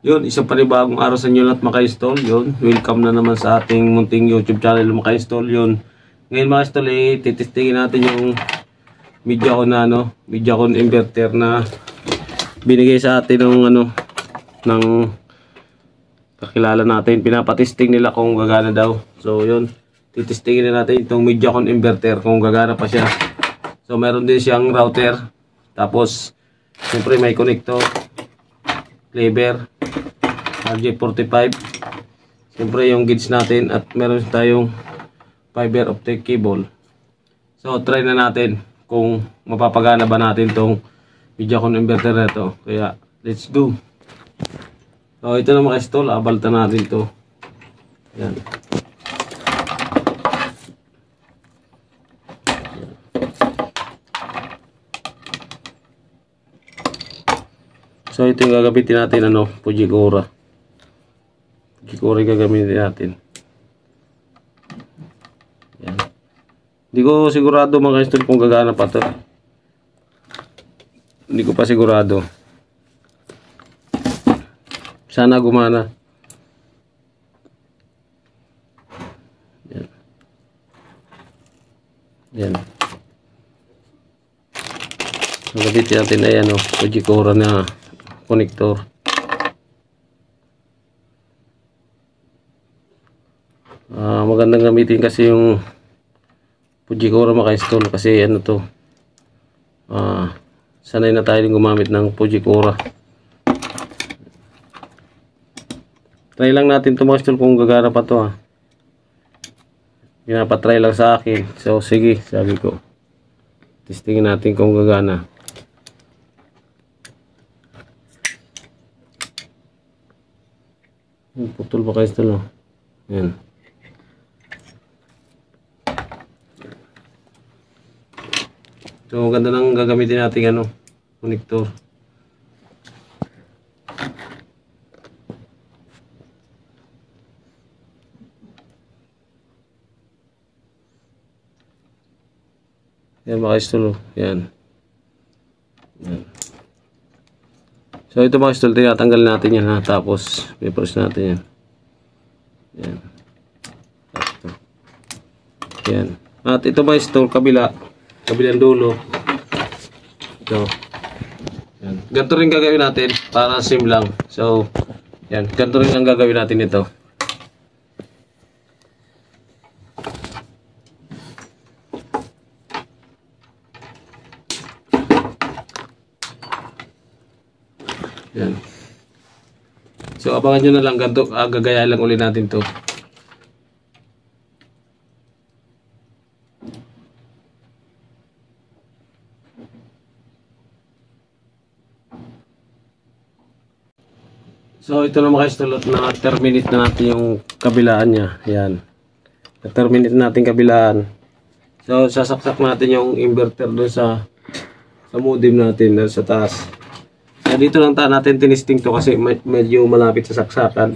Yun, isang panibagong araw sa inyo lahat mga ka-install. Yun, welcome na naman sa ating munting YouTube channel mga ka-install. Yun, ngayon mga ka-install, titestingin natin yung Mediacom na Mediacom inverter na binigay sa atin ng kakilala natin. Pinapatesting nila kung gagana daw. So yun, titestingin na natin itong Mediacom inverter kung gagana pa siya. So meron din siyang router. Tapos siyempre may connector, clever, RJ45. Siyempre yung gauge natin at meron tayong fiber optic cable. So try na natin kung mapapagana ba natin tong Mediacom inverter na ito. Kaya let's go. So ito na mga ka-install, abalta natin to. Yan. So ito yung gagamitin natin, Fujikura. Fujikura yung gagamitin natin. Yan. Hindi ko sigurado mga ka-install kung gagana pa to. Hindi ko pa sigurado. Sana gumana. Yan. Yan. So gamitin natin na yan, Fujikura na connector. Magandang gamitin kasi yung Fujikura mga ka-install kasi sanay na tayo gumamit ng Fujikura. Try lang natin ito mga ka-install kung gagana pa to. Pinapatry lang sa akin. So sige, sabi ko testingin natin kung gagana. Putol pa kayo ito, Yan. So ganda nang gagamitin natin connector. Yan mga ka-install, yan. Yan. So ito mga ka-install, tinatanggal natin yan tapos i-press natin yan. Yan. Yan. At ito mga ka-install, kabilang dulo. Ito. Yan. Ganito rin gagawin natin para sim lang. So yan, ganito rin ang gagawin natin ito. Yan. So abangan nyo na lang, ganito gagaya lang ulit natin to. So ito na mga ka-install, na terminate na natin yung kabilaan niya. Yan. Na-terminate natin kabilaan. So sasaksak natin yung inverter doon sa modem natin doon sa taas. Dito lang natin tinisting to kasi medyo malapit sa saksakan.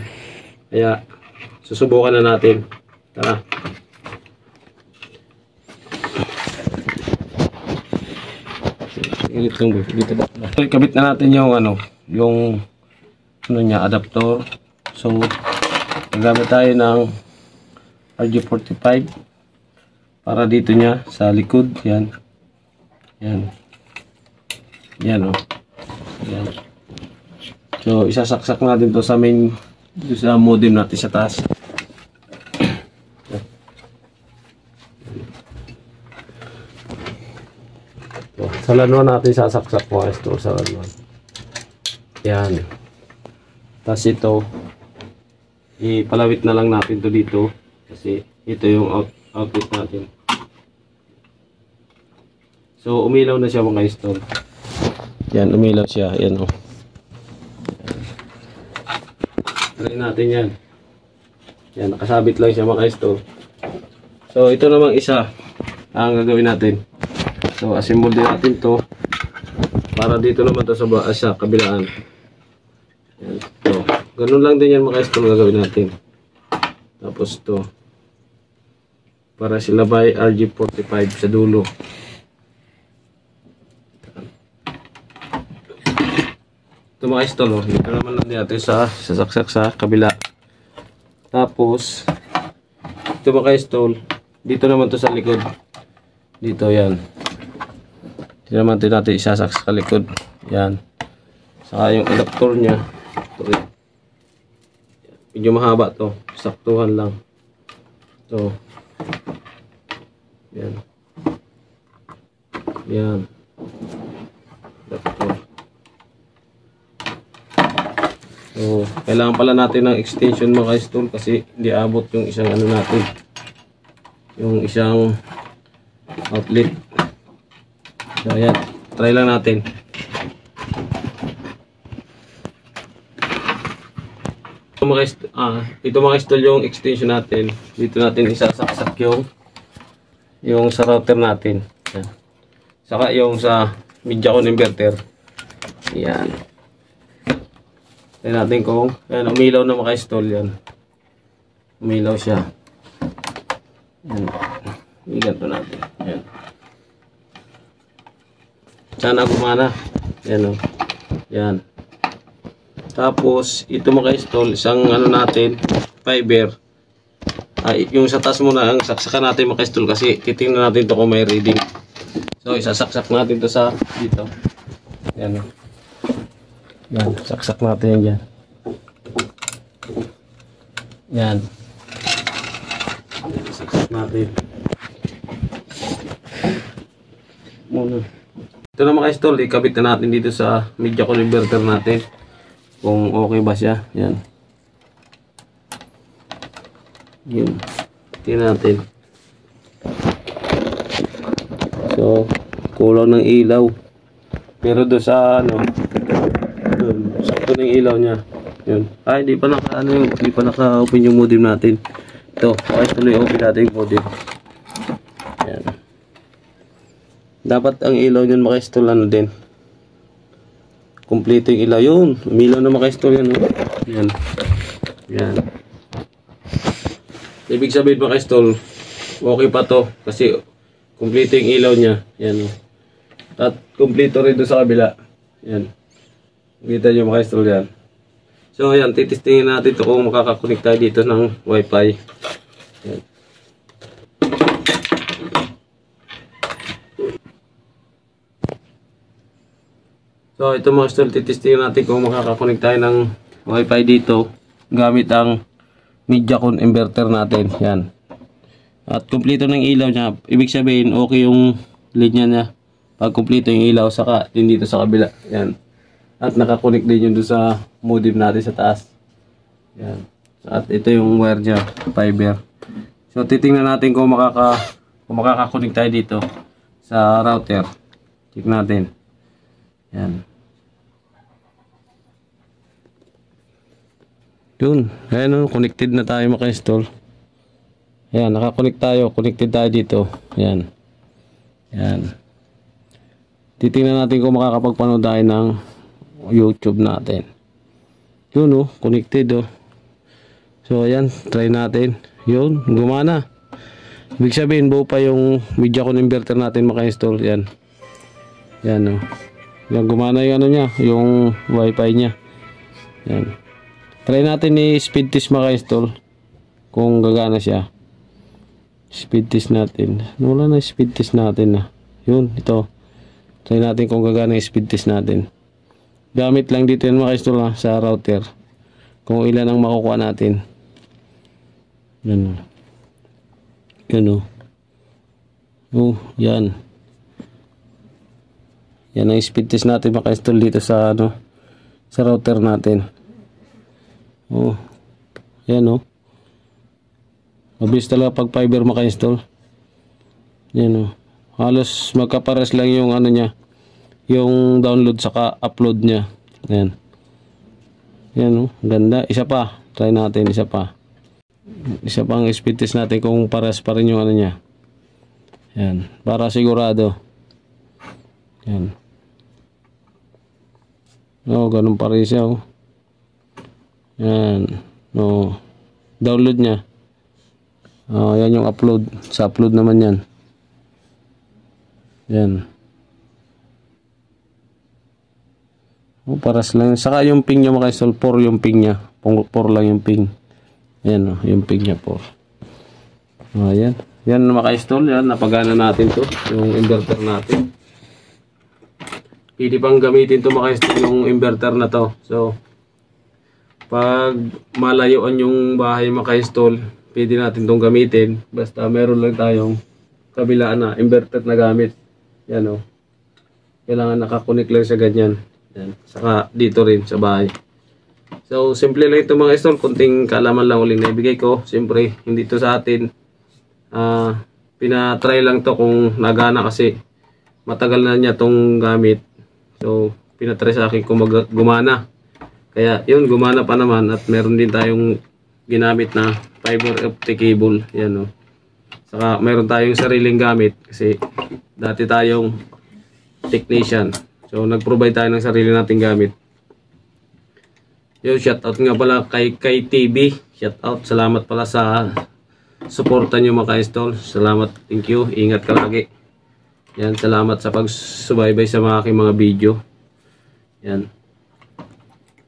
Kaya susubukan na natin. Tara. Init lang dito ba? Kabit na natin yung adapter. So gagamit tayo ng RJ45 para dito niya sa likod. Yan. Yan. Yan Yan. So isasaksak natin to sa sa modem natin sa taas. Sa lanuan natin sasaksak po ito sa lanuan. Yan. Tapos ito ipalawit na lang natin to dito kasi ito yung output natin. So umilaw na siya mga install. Yan, umilaw siya. Yan Try natin yan. Yan, nakasabit lang siya mga ka-install. So ito namang isa ang gagawin natin. So assemble din natin to para dito naman to sa kabilaan. Yan. So ganun lang din yan mga ka-install gagawin natin. Tapos to para sila by RJ45 sa dulo. Ito mga mga istol, oh. Dito naman lang natin sa sasaksak sa kabila. Tapos ito mga istol, dito naman to sa likod. Dito yan. Dito naman natin isasaksak sa likod. Yan. Saka yung adapter niya. Ito rin. Medyo mahaba to. Saktuhan lang. Ito. Yan. Yan. Adapter. So, kailangan pala natin ng extension mga ka-stol kasi hindi abot yung isang ano natin. Yung isang outlet. So, ayan. Try lang natin. Ito mga ka-stol yung extension natin. Dito natin isasaksak yung sa router natin. Ayan. Saka yung sa Mediacom inverter. Ayan. Tignan natin kung ayan, umilaw na mga ka-stol yan. Umilaw siya. Ayan. Iganto natin. Ayan. Sana gumana. Ayan o. Ayan. Tapos, ito mga ka-stol, isang ano natin, fiber. Yung sa taas muna, ang saksakan natin mga ka-stol kasi titingnan natin to kung may reading. So, isasaksak natin to sa dito. Ayan o. Yan, saksak natin yan dyan. Yan. Saksak natin. Muna. Ito na mga ka-stol, ikabit na natin dito sa Mediacom inverter natin. Kung okay ba siya. Yan. Yun. Tingnan natin. So, kulang ng ilaw. Pero doon sa ano, sakto ng ilaw niya. Yun. Ay, di pa naka-open yung modem natin. Ito, ay tuloy open natin yung modem. Yan. Dapat ang ilaw niyan maka-install ano din. Kompleto yung ilaw. Yun, umilaw na maka-install yan. Oh. Yan. Yan. Ibig sabihin maka-install, okay pa to. Kasi kompleto yung ilaw niya. Yan. Oh. At kompleto rin doon sa kabila. Yan. Kita nyo maka-install yan. So ayan, titistingin natin ito kung makakakonect tayo dito ng wifi. Yan. So ito mga install, titistingin natin kung makakakonect tayo ng wifi dito gamit ang Mediacom inverter natin. Yan. At kumpleto ng ilaw niya. Ibig sabihin okay yung linya niya. Pag kumpleto yung ilaw, saka din dito sa kabila. Yan. At nakakonect din yun doon sa modem natin sa taas. Yan. At ito yung wire niya, fiber. So titingnan natin kung makakakonect tayo dito sa router. Check natin. Yan. Yun. Ayan o, connected na tayo maka-install. Ayan, nakakonect tayo. Connected tayo dito. Ayan. Ayan. Titingnan natin kung makakapagpanood tayo ng YouTube natin. Yun o, connected o. So ayan, try natin. Yun, gumana. Ibig sabihin buo pa yung Mediacom inverter natin maka-install. Yan. Yan o. Yan, gumana yung ano niya, yung wifi niya. Yan. Try natin ni speed test maka-install. Kung gagana siya. Speed test natin. Wala na speed test natin na. Yun, ito. Try natin kung gagana yung speed test natin. Gamit lang dito yan maka-install sa router. Kung ilan ang makukuha natin. Yan o. Yan o. Oh, yan. Yan ang speed test natin maka-install dito sa ano, sa router natin. Oh. Yan o. Mabilis talaga pag fiber maka-install. Yan o. Halos magkapares lang yung ano niya, yung download saka upload niya. Yan. Yan o, ganda. Isa pa, try natin isa pa. Isa pang speed test natin kung pares pa rin yung ano niya. Yan, para sigurado. Yan. Oh, ganun pa rin siya oh. Yan. No. Download niya. Oh, yan yung upload. Sa upload naman yan. Yan. Paras lang. Saka yung ping niya mga idol, 4 yung ping niya. 4 lang yung ping. Ayan yung ping niya 4. Ayan. Yan mga idol, yan napagana natin to, yung inverter natin. Pwede pang gamitin to mga idol yung inverter na to. So pag malayuan yung bahay mga idol, pwede natin tong gamitin. Basta meron lang tayong kabilaan na inverter na gamit. Yan o. Kailangan nakakunik lang sa ganyan. Yan. Saka dito rin sa bahay. So simple lang ito mga idol. Kunting kaalaman lang uling na ibigay ko. Siyempre hindi to sa atin. Pinatry lang to kung nagana kasi matagal na niya tong gamit. So pinatry sa akin kung gumana. Kaya yun, gumana pa naman. At meron din tayong ginamit na fiber optic cable. Yan o. Saka meron tayong sariling gamit kasi dati tayong technician. So nag-provide tayo ng sarili nating gamit. Yo, shoutout nga pala kay TV. Shoutout, salamat pala sa suporta nyo mga ka-install. Salamat, thank you. Ingat ka lagi. Yan, salamat sa pagsubaybay sa mga aking mga video. Yan.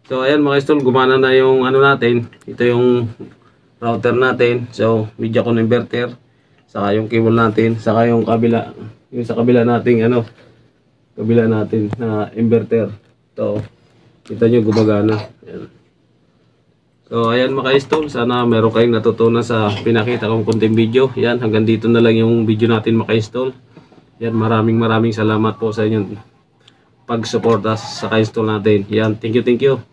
So ayan mga ka-install, gumana na yung ano natin. Ito yung router natin. So MediaCon inverter. Saka yung cable natin, saka yung kabila, yung sa kabila nating ano, kabila natin na inverter. So, kita nyo gumagana. Ayan. So, ayan mga ka-install, sana meron kayong natutunan sa pinakita kong konting video. Yan, hanggang dito na lang yung video natin mga ka-install. Yan, maraming salamat po sa inyong pag-suporta sa ka-install natin. Yan, thank you.